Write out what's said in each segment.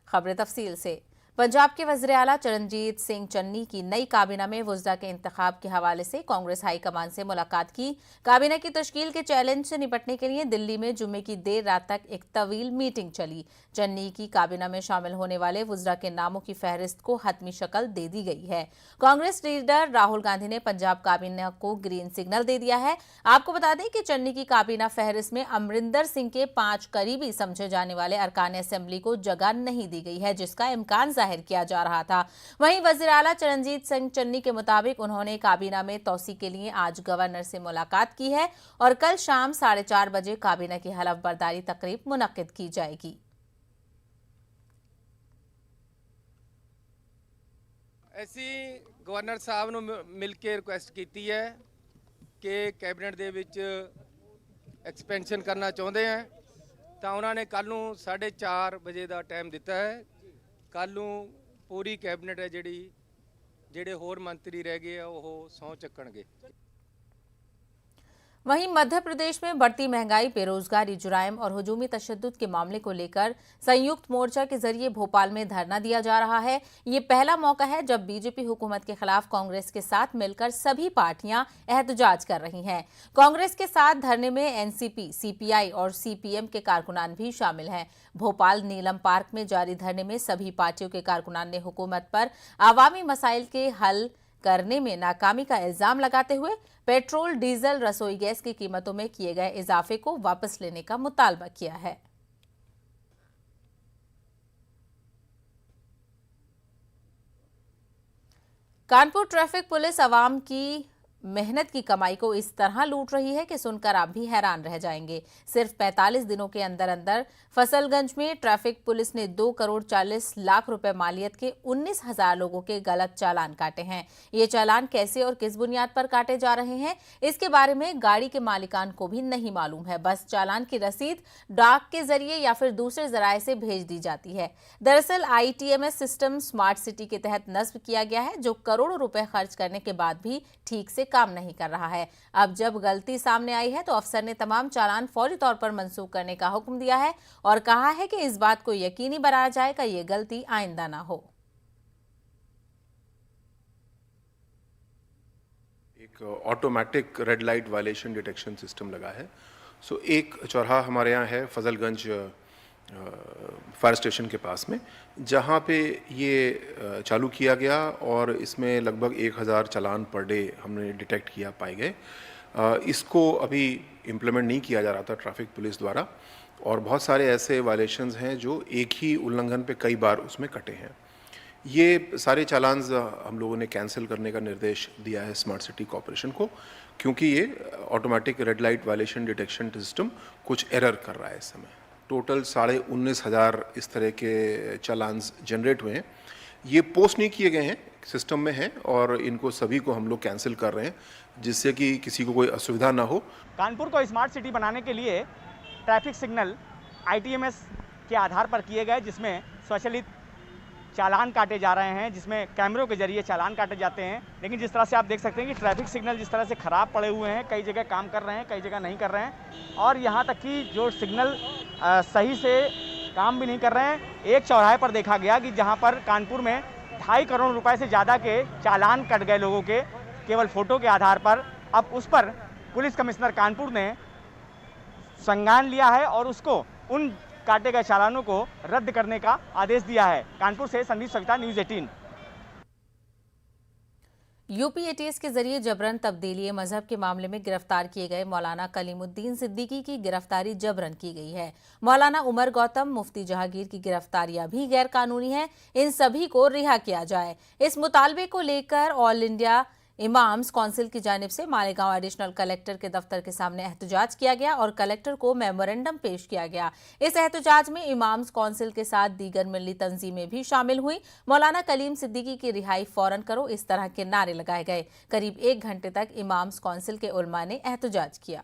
खबरें तफसील से। पंजाब के वज़ीर आला चरणजीत सिंह चन्नी की नई काबीना में वुज़रा के इंतखाब के हवाले से कांग्रेस हाईकमान से मुलाकात की। काबीना की तश्कील के चैलेंज से निपटने के लिए दिल्ली में जुम्मे की देर रात तक एक तवील मीटिंग चली। चन्नी की काबीना में शामिल होने वाले वुज़रा के नामों की फहरिस्त को हतमी शक्ल दे दी गई है। कांग्रेस लीडर राहुल गांधी ने पंजाब काबीना को ग्रीन सिग्नल दे दिया है। आपको बता दें कि चन्नी की काबीना फहरिस्त में अमरिंदर सिंह के 5 करीबी समझे जाने वाले अरकान असेंबली को जगह नहीं दी गई है, जिसका इम्कान जाहिर किया जा रहा था। वहीं वज़ीर आला चरणजीत सिंह चन्नी के मुताबिक उन्होंने काबीना में तौसी के लिए आज गवर्नर से मुलाकात की है और कल शाम 4:30 बजे काबीना की हलफ बर्दारी तकरीब मुनक्किद की जाएगी। ਅਸੀਂ ਗਵਰਨਰ ਸਾਹਿਬ ਨੂੰ ਮਿਲ ਕੇ ਰਿਕੁਐਸਟ ਕੀਤੀ ਹੈ ਕਿ ਕੈਬਨਿਟ ਦੇ ਵਿੱਚ ਐਕਸਪੈਂਸ਼ਨ ਕਰਨਾ ਚਾਹੁੰਦੇ ਆ ਤਾਂ ਉਹਨਾਂ ਨੇ ਕੱਲ ਨੂੰ 4:30 ਵਜੇ ਦਾ ਟਾਈਮ ਦਿੱਤਾ ਹੈ। ਕੱਲ ਨੂੰ पूरी कैबिनेट है ਜਿਹੜੇ ਹੋਰ मंत्री रह गए वो सौं चक्कणगे। वहीं मध्य प्रदेश में बढ़ती महंगाई, बेरोजगारी, जुराइम और हुजूमी तशद्दुद के मामले को लेकर संयुक्त मोर्चा के जरिए भोपाल में धरना दिया जा रहा है। ये पहला मौका है जब बीजेपी हुकूमत के खिलाफ कांग्रेस के साथ मिलकर सभी पार्टियां एहतजाज कर रही हैं। कांग्रेस के साथ धरने में एनसीपी, सीपीआई और सीपीएम के कारकुनान भी शामिल हैं। भोपाल नीलम पार्क में जारी धरने में सभी पार्टियों के कारकुनान ने हुकूमत पर आवामी मसाइल के हल करने में नाकामी का इल्जाम लगाते हुए पेट्रोल, डीजल, रसोई गैस की कीमतों में किए गए इजाफे को वापस लेने का मुतालबा किया है। कानपुर ट्रैफिक पुलिस आवाम की मेहनत की कमाई को इस तरह लूट रही है कि सुनकर आप भी हैरान रह जाएंगे। सिर्फ 45 दिनों के अंदर अंदर फसलगंज में ट्रैफिक पुलिस ने 2 करोड़ 40 लाख रुपए मालियत के 19,000 लोगों के गलत चालान काटे हैं। ये चालान कैसे और किस बुनियाद पर काटे जा रहे हैं, इसके बारे में गाड़ी के मालिकान को भी नहीं मालूम है। बस चालान की रसीद डाक के जरिए या फिर दूसरे जराये से भेज दी जाती है। दरअसल ITMS सिस्टम स्मार्ट सिटी के तहत नस्ब किया गया है, जो करोड़ों रुपए खर्च करने के बाद भी ठीक से काम नहीं कर रहा है। अब जब गलती सामने आई है तो अफसर ने तमाम चालान फौरी तौर पर मंसूख करने का हुक्म दिया है और कहा है कि इस बात को यकीनी बनाया जाए कि ये गलती आइंदा ना हो। एक automatic red light violation detection system लगा है। एक चौराहा हमारे यहाँ है फजलगंज फायर स्टेशन के पास में, जहाँ पे ये चालू किया गया और इसमें लगभग 1000 चालान पर डे हमने डिटेक्ट किया पाए गए। इसको अभी इम्प्लीमेंट नहीं किया जा रहा था ट्रैफिक पुलिस द्वारा और बहुत सारे ऐसे वायलेशंस हैं जो एक ही उल्लंघन पे कई बार उसमें कटे हैं। ये सारे चालान हम लोगों ने कैंसिल करने का निर्देश दिया है स्मार्ट सिटी कॉरपोरेशन को, क्योंकि ये automatic red light violation detection system कुछ एरर कर रहा है इस समय। टोटल 19,500 इस तरह के चालान्स जनरेट हुए हैं। ये पोस्ट नहीं किए गए हैं, सिस्टम में हैं और इनको सभी को हम लोग कैंसिल कर रहे हैं, जिससे कि किसी को कोई असुविधा ना हो। कानपुर को स्मार्ट सिटी बनाने के लिए ट्रैफिक सिग्नल ITMS के आधार पर किए गए, जिसमें स्वचालित चालान काटे जा रहे हैं, जिसमें कैमरों के जरिए चालान काटे जाते हैं। लेकिन जिस तरह से आप देख सकते हैं कि ट्रैफिक सिग्नल जिस तरह से ख़राब पड़े हुए हैं, कई जगह काम कर रहे हैं, कई जगह नहीं कर रहे हैं और यहाँ तक कि जो सिग्नल सही से काम भी नहीं कर रहे हैं। एक चौराहे पर देखा गया कि जहाँ पर कानपुर में 2.5 करोड़ रुपए से ज़्यादा के चालान कट गए लोगों के केवल फ़ोटो के आधार पर। अब उस पर पुलिस कमिश्नर कानपुर ने संज्ञान लिया है और उसको उन काटे गए चालानों को रद्द करने का आदेश दिया है। कानपुर से Sandeep Savita, news 18। UP ATS के जरिए जबरन तब्दीली मजहब के मामले में गिरफ्तार किए गए मौलाना कलीमुद्दीन सिद्दीकी की गिरफ्तारी जबरन की गई है। मौलाना उमर गौतम, मुफ्ती जहांगीर की गिरफ्तारियां भी गैर कानूनी हैं। इन सभी को रिहा किया जाए, इस मुतालबे को लेकर ऑल इंडिया इमाम्स काउंसिल की जानिब से मालेगांव एडिशनल कलेक्टर के दफ्तर के सामने एहतजाज किया गया और कलेक्टर को मेमोरेंडम पेश किया गया। इस एहतजाज में इमाम्स काउंसिल के साथ दीगर मिली तंजीमें भी शामिल हुई। मौलाना कलीम सिद्दीकी की रिहाई फौरन करो, इस तरह के नारे लगाए गए। करीब 1 घंटे तक इमाम्स काउंसिल के उलमा ने एहतजाज किया।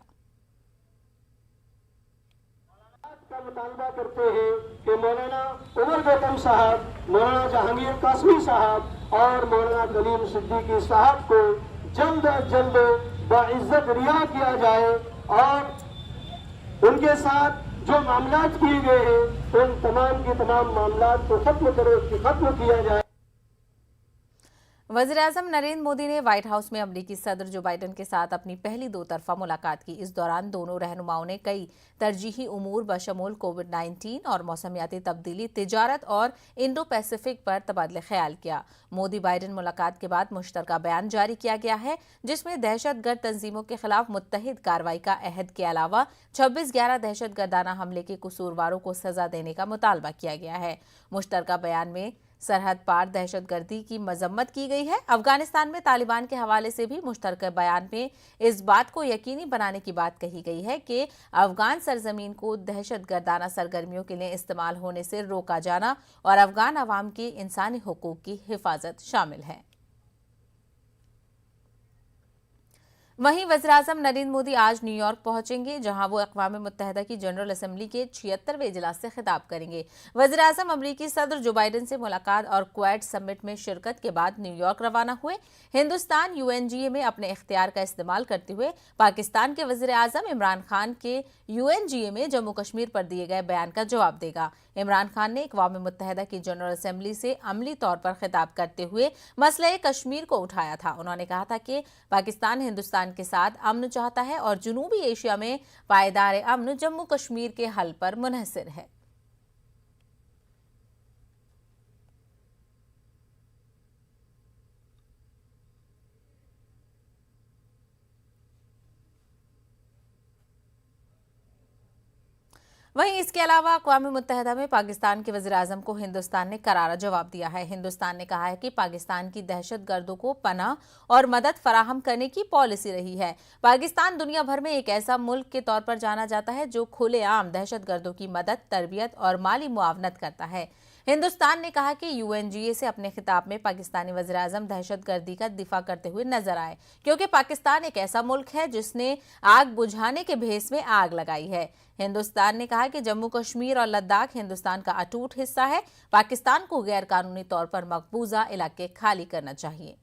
का मुतालबा करते हैं कि मौलाना उमर गौतम साहब, मौलाना जहांगीर कासमी साहब और मौलाना कलीम सिद्दीकी साहब को जल्द अज जल्द बाइज्जत रिहा किया जाए और उनके साथ जो मामलात किए गए हैं उन तमाम के तमाम मामलात को खत्म किया जाए। वज़ीर-ए-आज़म नरेंद्र मोदी ने व्हाइट हाउस में अमेरिकी सदर जो बाइडेन के साथ अपनी पहली दो तरफा मुलाकात की। इस दौरान दोनों रहनुमाओं ने कई तरजीही उमूर बशमूल कोविड-19 और मौसमियाती तब्दीली, तिजारत और इंडो पैसिफिक पर तबादले ख्याल किया। मोदी बाइडेन मुलाकात के बाद मुश्तरका बयान जारी किया गया है, जिसमें दहशतगर्द तंजीमों के खिलाफ मुत्तहिद कार्रवाई का अहद के अलावा 26/11 दहशतगर्दाना हमले के कसूरवारों को सजा देने का मुतालबा किया गया है। मुश्तरका बयान में सरहद पार दहशतगर्दी की मजम्मत की गई है। अफगानिस्तान में तालिबान के हवाले से भी मुश्तरका बयान में इस बात को यकीनी बनाने की बात कही गई है कि अफगान सरजमीन को दहशतगर्दाना सरगर्मियों के लिए इस्तेमाल होने से रोका जाना और अफगान अवाम की इंसानी हुकूक की हिफाजत शामिल है। वहीं वज़ीर-ए-आज़म नरेंद्र मोदी आज न्यूयॉर्क पहुंचेंगे, जहां वो अक़वाम मुत्तहिदा की जनरल असेंबली के 76वें इजलास से खिताब करेंगे। वज़ीर-ए-आज़म अमरीकी सदर जो बाइडेन से मुलाकात और क्वेड समिट में शिरकत के बाद न्यूयॉर्क रवाना हुए। हिंदुस्तान UNGA में अपने इख्तियार का इस्तेमाल करते हुए पाकिस्तान के वज़ीर-ए-आज़म इमरान खान के UNGA में जम्मू कश्मीर पर दिए गए बयान का जवाब देगा। इमरान खान ने अक़वाम मुत्तहिदा की जनरल असेंबली से अमली तौर पर खिताब करते हुए मसले कश्मीर को उठाया था। उन्होंने कहा था कि पाकिस्तान हिंदुस्तान के साथ अमन चाहता है और जनूबी एशिया में पायदार अमन जम्मू कश्मीर के हल पर मुनहसिर है। वहीं इसके अलावा अक़वाम मुत्तहिदा में पाकिस्तान के वज़ीर-ए-आज़म को हिंदुस्तान ने करारा जवाब दिया है। हिंदुस्तान ने कहा है कि पाकिस्तान की दहशतगर्दों को पनाह और मदद फराहम करने की पॉलिसी रही है। पाकिस्तान दुनिया भर में एक ऐसा मुल्क के तौर पर जाना जाता है जो खुलेआम दहशतगर्दों की मदद, तरबियत और माली मुआवनत करता है। हिंदुस्तान ने कहा कि UNGA से अपने खिताब में पाकिस्तानी वज़ीर-ए-आज़म दहशतगर्दी का दिफा करते हुए नजर आए, क्योंकि पाकिस्तान एक ऐसा मुल्क है जिसने आग बुझाने के भेस में आग लगाई है। हिंदुस्तान ने कहा कि जम्मू कश्मीर और लद्दाख हिंदुस्तान का अटूट हिस्सा है। पाकिस्तान को गैर कानूनी तौर पर मकबूजा इलाके खाली करना चाहिए।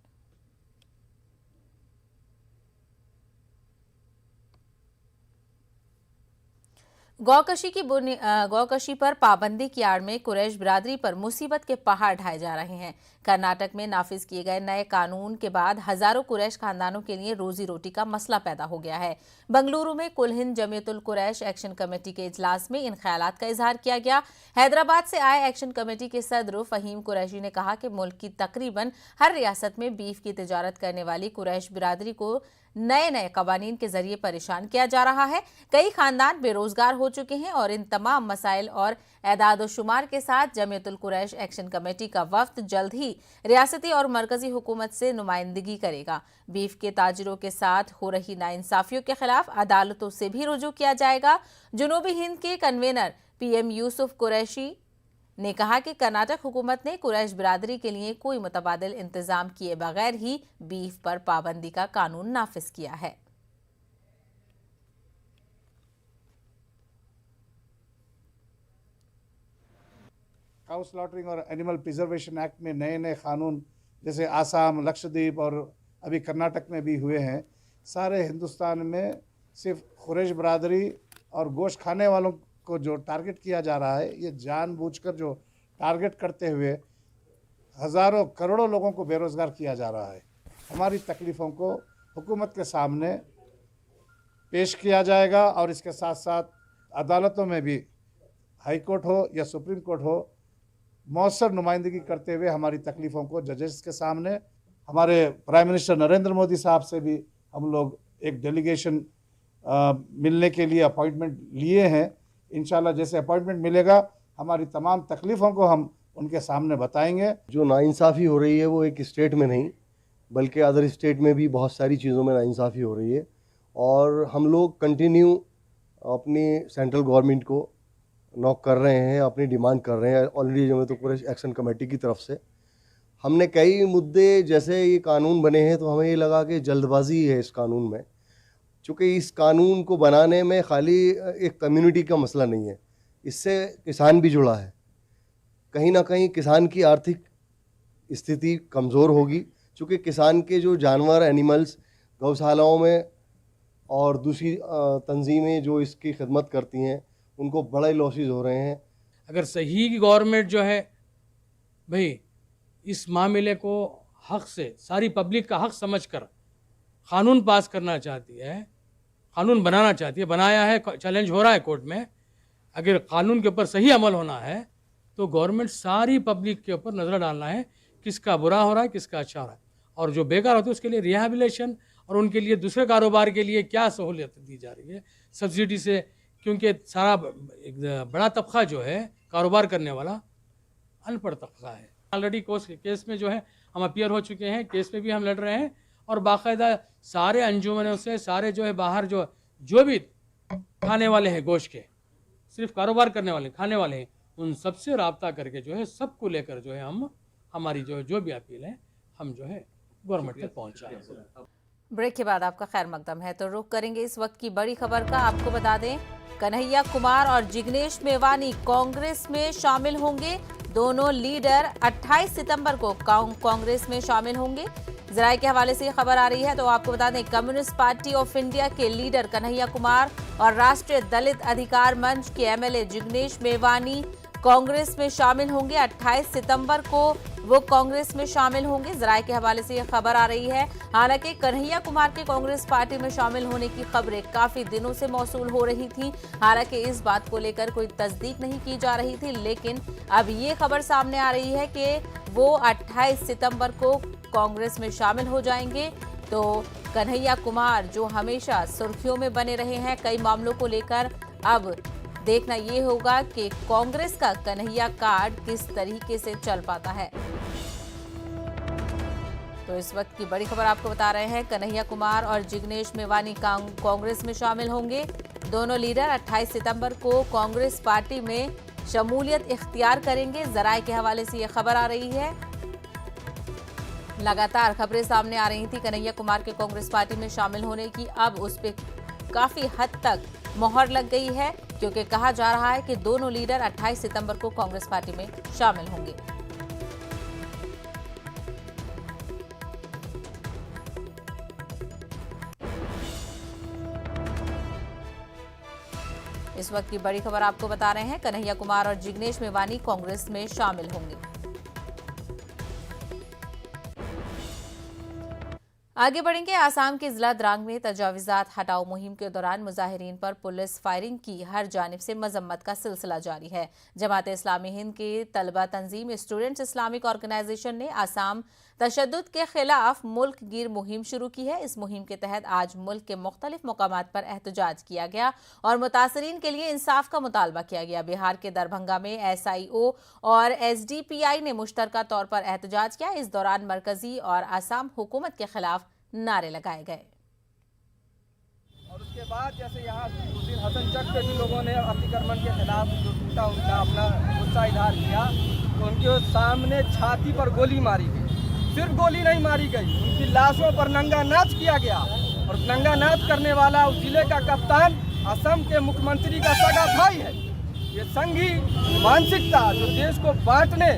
गौकशी पर पाबंदी की आड़ में कुरैश बिरादरी पर मुसीबत के पहाड़ ढाए जा रहे हैं। कर्नाटक में नाफिज किए गए नए कानून के बाद हजारों कुरैश खानदानों के लिए रोजी रोटी का मसला पैदा हो गया है। बंगलुरु में कुल हिंद जमीयतुल कुरैश एक्शन कमेटी के इजलास में इन ख्यालात का इजहार किया गया। हैदराबाद से आए एक्शन कमेटी के सदर फहीम कुरैशी ने कहा कि मुल्क की तकरीबन हर रियासत में बीफ की तिजारत करने वाली कुरैश बिरादरी को नए कवानीन के जरिए परेशान किया जा रहा है। कई खानदान बेरोजगार हो चुके हैं और इन तमाम मसाइल और एदाद शुमार के साथ जमीयतुल कुरैश एक्शन कमेटी का वफ्द जल्द ही रियासती और मरकजी हुकूमत से नुमाइंदगी करेगा। बीफ के ताजिरों के साथ हो रही नाइंसाफियों के खिलाफ अदालतों से भी रुजू किया जाएगा। जनूबी हिंद के कन्वेनर PM यूसुफ कुरैशी ने कहा कि कर्नाटक हुकूमत ने कुरैश बिरादरी के लिए कोई मुतबादिल इंतजाम किए बगैर ही बीफ पर पाबंदी का कानून नाफिज किया है। काउ स्लॉटरिंग और एनिमल प्रिजर्वेशन एक्ट में नए कानून जैसे आसाम, लक्षद्वीप और अभी कर्नाटक में भी हुए हैं। सारे हिंदुस्तान में सिर्फ कुरैश बिरादरी और गोश्त खाने वालों को जो टारगेट किया जा रहा है, ये जानबूझकर जो टारगेट करते हुए हज़ारों करोड़ों लोगों को बेरोज़गार किया जा रहा है। हमारी तकलीफ़ों को हुकूमत के सामने पेश किया जाएगा और इसके साथ साथ अदालतों में भी, हाई कोर्ट हो या सुप्रीम कोर्ट हो, मौसर नुमाइंदगी करते हुए हमारी तकलीफ़ों को जजेस के सामने, हमारे प्राइम मिनिस्टर नरेंद्र मोदी साहब से भी हम लोग एक डेलीगेशन मिलने के लिए अपॉइंटमेंट लिए हैं। इंशाल्लाह जैसे अपॉइंटमेंट मिलेगा हमारी तमाम तकलीफ़ों को हम उनके सामने बताएंगे। जो नाइंसाफ़ी हो रही है वो एक स्टेट में नहीं बल्कि अदर स्टेट में भी बहुत सारी चीज़ों में नाइंसाफ़ी हो रही है और हम लोग कंटिन्यू अपनी सेंट्रल गवर्नमेंट को नॉक कर रहे हैं, अपनी डिमांड कर रहे हैं। Already Jamiatul Quraish action committee की तरफ से हमने कई मुद्दे, जैसे ये कानून बने हैं तो हमें ये लगा कि जल्दबाजी है इस कानून में, चूँकि इस कानून को बनाने में खाली एक कम्युनिटी का मसला नहीं है, इससे किसान भी जुड़ा है। कहीं ना कहीं किसान की आर्थिक स्थिति कमज़ोर होगी, चूँकि किसान के जो जानवर, एनिमल्स गौशालाओं में और दूसरी तंजीमें जो इसकी खिदमत करती हैं उनको बड़े लॉसेस हो रहे हैं। अगर सही गवर्नमेंट जो है भाई इस मामले को हक से, सारी पब्लिक का हक समझकर कानून पास करना चाहती है, कानून बनाना चाहती है, बनाया है, चैलेंज हो रहा है कोर्ट में, अगर कानून के ऊपर सही अमल होना है तो गवर्नमेंट सारी पब्लिक के ऊपर नज़र डालना है किसका बुरा हो रहा है, किसका अच्छा हो रहा है, और जो बेकार होते हैं उसके लिए रिहैबिलिटेशन और उनके लिए दूसरे कारोबार के लिए क्या सहूलियत दी जा रही है सब्सिडी से, क्योंकि सारा एक बड़ा तबका जो है कारोबार करने वाला अनपढ़ तबका है। ऑलरेडी केस में जो है हम अपीयर हो चुके हैं, केस में भी हम लड़ रहे हैं और बाकायदा सारे अंजुमनों से, सारे जो है बाहर जो भी खाने वाले हैं गोश्त के, सिर्फ कारोबार करने वाले खाने वाले हैं, उन सबसे राब्ता करके जो है सबको लेकर जो है हम हमारी जो भी अपील है हम जो है गवर्नमेंट तक पहुँचाएं। ब्रेक के बाद आपका खैर मकदम है, तो रुख करेंगे इस वक्त की बड़ी खबर का। आपको बता दें कन्हैया कुमार और जिग्नेश मेवानी कांग्रेस में शामिल होंगे। दोनों लीडर 28 सितंबर को कांग्रेस में शामिल होंगे। जराये के हवाले से खबर आ रही है, तो आपको बता दें कम्युनिस्ट पार्टी ऑफ इंडिया के लीडर कन्हैया कुमार और राष्ट्रीय दलित अधिकार मंच के एमएलए जिग्नेश मेवानी कांग्रेस में शामिल होंगे। 28 सितंबर को वो कांग्रेस में शामिल होंगे। जराये के हवाले से यह खबर आ रही है। हालांकि कन्हैया कुमार के कांग्रेस पार्टी में शामिल होने की खबरें काफी दिनों से मौसूल हो रही थी। हालांकि इस बात को लेकर कोई तस्दीक नहीं की जा रही थी, लेकिन अब ये खबर सामने आ रही है कि वो 28 सितंबर को कांग्रेस में शामिल हो जाएंगे। तो कन्हैया कुमार जो हमेशा सुर्खियों में बने रहे हैं कई मामलों को लेकर, अब देखना ये होगा कि कांग्रेस का कन्हैया कार्ड किस तरीके से चल पाता है। तो इस वक्त की बड़ी खबर आपको बता रहे हैं कन्हैया कुमार और जिग्नेश मेवानी कांग्रेस में शामिल होंगे। दोनों लीडर 28 सितंबर को कांग्रेस पार्टी में शमूलियत इख्तियार करेंगे। जराये के हवाले से यह खबर आ रही है। लगातार खबरें सामने आ रही थी कन्हैया कुमार के कांग्रेस पार्टी में शामिल होने की, अब उस पर काफी हद तक मोहर लग गई है, क्योंकि कहा जा रहा है कि दोनों लीडर 28 सितंबर को कांग्रेस पार्टी में शामिल होंगे। इस वक्त की बड़ी खबर आपको बता रहे हैं कन्हैया कुमार और जिग्नेश मेवानी कांग्रेस में शामिल होंगे। आगे बढ़ेंगे। आसाम के जिला द्रांग में तजाविजात हटाओ मुहिम के दौरान मुजाहिरीन पर पुलिस फायरिंग की हर जानिब से मजम्मत का सिलसिला जारी है। जमात इस्लामी हिंद के तलबा तंजीम स्टूडेंट्स इस्लामिक ऑर्गेनाइजेशन ने आसाम तशद्दुद के खिलाफ मुल्क गिर मुहिम शुरू की है। इस मुहिम के तहत आज मुल्क के मुख्तलिफ मकामात पर एहतजाज किया गया और मुतासरीन के लिए इंसाफ का मुतालबा किया गया। बिहार के दरभंगा में SIO और SDPI ने मुश्तरका तौर पर एहतजाज किया। इस दौरान मरकजी और आसाम हुकूमत के खिलाफ नारे लगाए गए। और उसके बाद जैसे यहाँ उस दिन हसन चक पे भी लोगों ने अतिक्रमण के खिलाफ जो टूटा उनका अपना गुस्सा इजहार किया, तो उनके सामने छाती पर गोली मारी गई। सिर्फ गोली नहीं मारी गई, उनकी लाशों पर नंगा नाच किया गया। और नंगा नाच करने वाला उस जिले का कप्तान असम के मुख्यमंत्री का सगा भाई है। ये संघी मानसिकता जो देश को बांटने,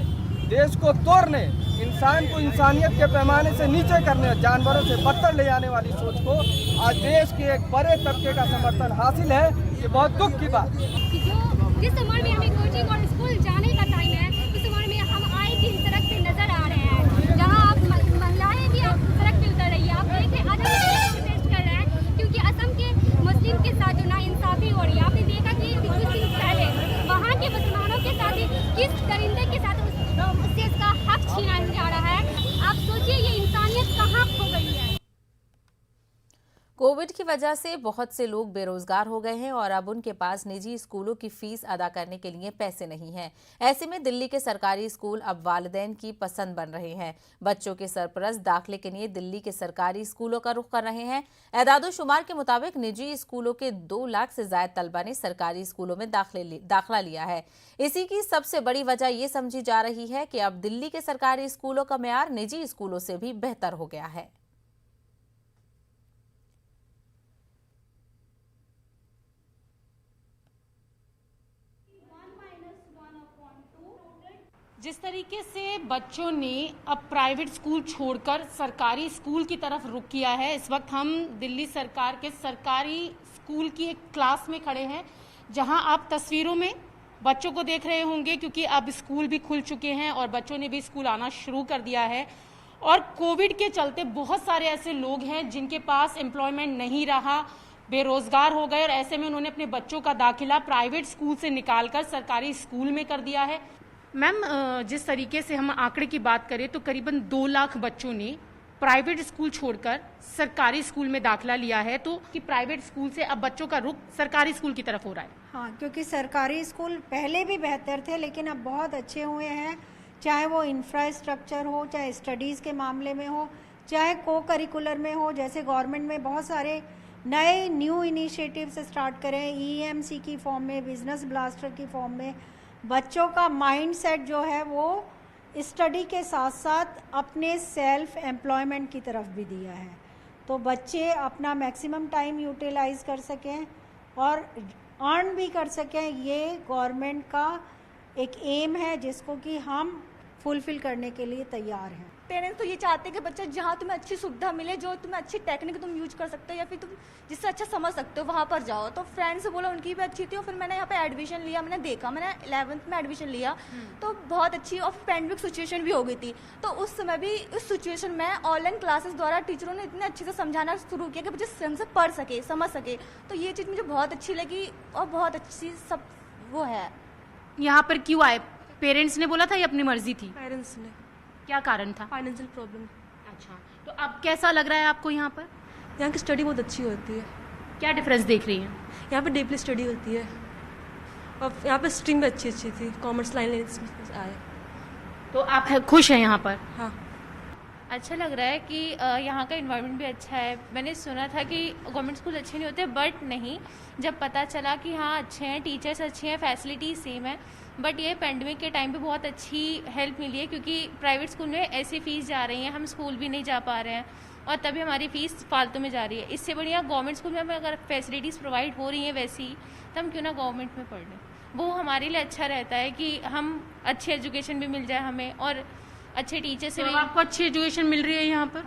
देश को तोड़ने, इंसान को इंसानियत के पैमाने से नीचे करने, जानवरों से बदतर ले जाने वाली सोच को आज देश के एक बड़े तबके का समर्थन हासिल है। ये बहुत दुख की बात है। जिस उम्र में हमें कोचिंग और स्कूल जाने का टाइम है, उस उम्र में हम आए दिन सड़क पे नजर आ रहे हैं, जहाँ आप महिलाएं भी आप सड़क पे उतर रही है। आप देख रहे हैं आज हम प्रोटेस्ट कर रहे हैं क्योंकि असम के मुस्लिम के साथ जो नाइंसाफी हो रही है। आपने देखा कि कुछ दिन पहले वहाँ के मुसलमानों के साथ किस दरिंदे के साथ उससे इसका हक छीना जा रहा है। आप सोचिए ये इंसानियत कहाँ खो गई है। कोविड की वजह से बहुत से लोग बेरोजगार हो गए हैं और अब उनके पास निजी स्कूलों की फीस अदा करने के लिए पैसे नहीं हैं। ऐसे में दिल्ली के सरकारी स्कूल अब वालिदैन की पसंद बन रहे हैं। बच्चों के सरपरस्त दाखिले के लिए दिल्ली के सरकारी स्कूलों का रुख कर रहे हैं। एदाद-ओ-शुमार के मुताबिक निजी स्कूलों के 2 लाख से ज्यादा तलबा ने सरकारी स्कूलों में दाखिला लिया है। इसी की सबसे बड़ी वजह ये समझी जा रही है कि अब दिल्ली के सरकारी स्कूलों का मेयार निजी स्कूलों से भी बेहतर हो गया है। जिस तरीके से बच्चों ने अब प्राइवेट स्कूल छोड़कर सरकारी स्कूल की तरफ रुख किया है, इस वक्त हम दिल्ली सरकार के सरकारी स्कूल की एक क्लास में खड़े हैं जहां आप तस्वीरों में बच्चों को देख रहे होंगे, क्योंकि अब स्कूल भी खुल चुके हैं और बच्चों ने भी स्कूल आना शुरू कर दिया है। और कोविड के चलते बहुत सारे ऐसे लोग हैं जिनके पास एम्प्लॉयमेंट नहीं रहा, बेरोजगार हो गए, और ऐसे में उन्होंने अपने बच्चों का दाखिला प्राइवेट स्कूल से निकालकर सरकारी स्कूल में कर दिया है। मैम, जिस तरीके से हम आंकड़े की बात करें तो करीबन 2 लाख बच्चों ने प्राइवेट स्कूल छोड़कर सरकारी स्कूल में दाखिला लिया है, तो कि प्राइवेट स्कूल से अब बच्चों का रुख सरकारी स्कूल की तरफ हो रहा है। हाँ, क्योंकि सरकारी स्कूल पहले भी बेहतर थे लेकिन अब बहुत अच्छे हुए हैं, चाहे वो इंफ्रास्ट्रक्चर हो, चाहे स्टडीज़ के मामले में हो, चाहे को करिकुलर में हो। जैसे गवर्नमेंट में बहुत सारे नए न्यू इनिशिएटिव्स स्टार्ट करें, EMC की फॉर्म में, बिजनेस ब्लास्टर की फॉर्म में। बच्चों का माइंडसेट जो है वो स्टडी के साथ साथ अपने सेल्फ एम्प्लॉयमेंट की तरफ भी दिया है, तो बच्चे अपना मैक्सिमम टाइम यूटिलाइज कर सकें और अर्न भी कर सकें। ये गवर्नमेंट का एक एम है जिसको कि हम फुलफिल करने के लिए तैयार हैं। पेरेंट्स तो ये चाहते हैं कि बच्चा जहाँ तुम्हें अच्छी सुविधा मिले, जो तुम्हें अच्छी टेक्निक तुम यूज कर सकते हो या फिर तुम जिससे अच्छा समझ सकते हो वहाँ पर जाओ। तो फ्रेंड्स से बोला, उनकी भी अच्छी थी और फिर मैंने यहाँ पे एडमिशन लिया। मैंने देखा, मैंने 11th में एडमिशन लिया तो बहुत अच्छी और पैंडेमिक सिचुएशन भी हो गई थी, तो उस समय भी उस सिचुएशन में ऑनलाइन क्लासेस द्वारा टीचरों ने इतने अच्छे से समझाना शुरू किया कि बच्चे ढंग से पढ़ सके, समझ सके। तो ये चीज़ मुझे बहुत अच्छी लगी और बहुत अच्छी सब वो है। यहाँ पर क्यों आए? पेरेंट्स ने बोला था या अपनी मर्जी थी? पेरेंट्स ने। क्या कारण था? Financial problem. अच्छा, तो अब कैसा लग रहा है आपको यहाँ पर? यहाँ की स्टडी बहुत अच्छी होती है। क्या डिफरेंस देख रही हैं? यहाँ पे डीपली स्टडी होती है और यहाँ पे स्ट्रीम भी अच्छी थी, कॉमर्स लाइन आए। तो आप खुश हैं यहाँ पर? हाँ, अच्छा लग रहा है कि यहाँ का इन्वायरमेंट भी अच्छा है। मैंने सुना था कि गवर्नमेंट स्कूल अच्छे नहीं होते, बट नहीं, जब पता चला कि हाँ अच्छे हैं, टीचर्स अच्छे हैं, फैसिलिटीज सेम है। बट ये पेंडेमिक के टाइम पे बहुत अच्छी हेल्प मिली है, क्योंकि प्राइवेट स्कूल में ऐसी फ़ीस जा रही है, हम स्कूल भी नहीं जा पा रहे हैं और तभी हमारी फ़ीस फालतू में जा रही है। इससे बढ़िया गवर्नमेंट स्कूल में हमें अगर फैसिलिटीज़ प्रोवाइड हो रही हैं वैसी, तो हम क्यों ना गवर्नमेंट में पढ़ लें। वो हमारे लिए अच्छा रहता है कि हम अच्छी एजुकेशन भी मिल जाए हमें और अच्छे टीचर से भी। आपको अच्छी एजुकेशन मिल रही है यहाँ पर?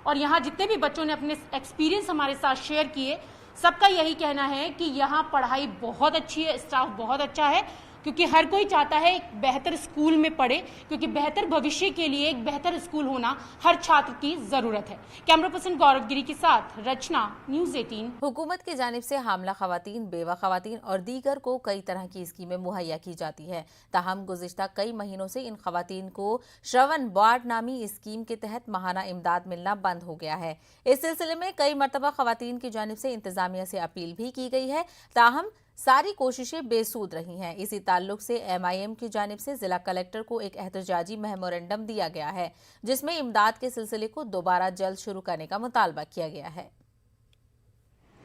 और यहाँ जितने भी बच्चों ने अपने एक्सपीरियंस हमारे साथ शेयर किए, सबका यही कहना है कि यहाँ पढ़ाई बहुत अच्छी है, स्टाफ बहुत अच्छा है, क्योंकि हर कोई चाहता है एक बेहतर स्कूल में पढ़े, क्योंकि बेहतर भविष्य के लिए एक बेहतर स्कूल होना हर छात्र की जरूरत है। कैमरा पर्सन गौरव गिरी के साथ रचना, न्यूज़ 18। हुकूमत की जानिब से हामला खवातीन, बेवा खवातीन और दीगर को कई तरह की स्कीमें मुहैया की जाती है। ताहम गुज़िश्ता कई महीनों से इन खवातीन को श्रवण बार्ड नामी स्कीम के तहत माहाना इमदाद मिलना बंद हो गया है। इस सिलसिले में कई मरतबा खवातीन की जानिब से इंतजामिया से अपील भी की गई है, ताहम सारी कोशिशें बेसूद रही हैं। इसी ताल्लुक से MIM की जानिब से जिला कलेक्टर को एक एहतजाजी मेमोरेंडम दिया गया है, जिसमें इमदाद के सिलसिले को दोबारा जल्द शुरू करने का मुतालबा किया गया है।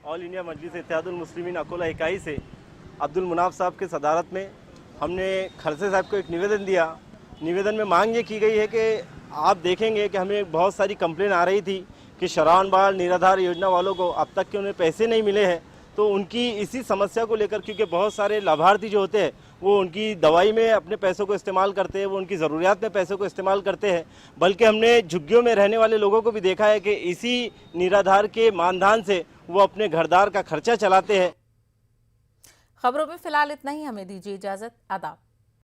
ऑल इंडिया मजलिस इत्तेहादुल मुस्लिमीन अकोला इकाई से अब्दुल मुनाफ साहब की सदारत में हमने खरसे साहब को एक निवेदन दिया। निवेदन में मांग ये की गई है कि आप देखेंगे कि हमें बहुत सारी कंप्लेन आ रही थी कि श्रवण बार्ड निराधार योजना वालों को अब तक के उन्हें पैसे नहीं मिले हैं, तो उनकी इसी समस्या को लेकर, क्योंकि बहुत सारे लाभार्थी जो होते हैं वो उनकी दवाई में अपने पैसों को इस्तेमाल करते हैं, वो उनकी ज़रूरियात में पैसों को इस्तेमाल करते हैं, बल्कि हमने झुग्गियों में रहने वाले लोगों को भी देखा है कि इसी निराधार के मानधान से वो अपने घरदार का खर्चा चलाते हैं। खबरों में फिलहाल इतना ही, हमें दीजिए इजाज़त। आदाब।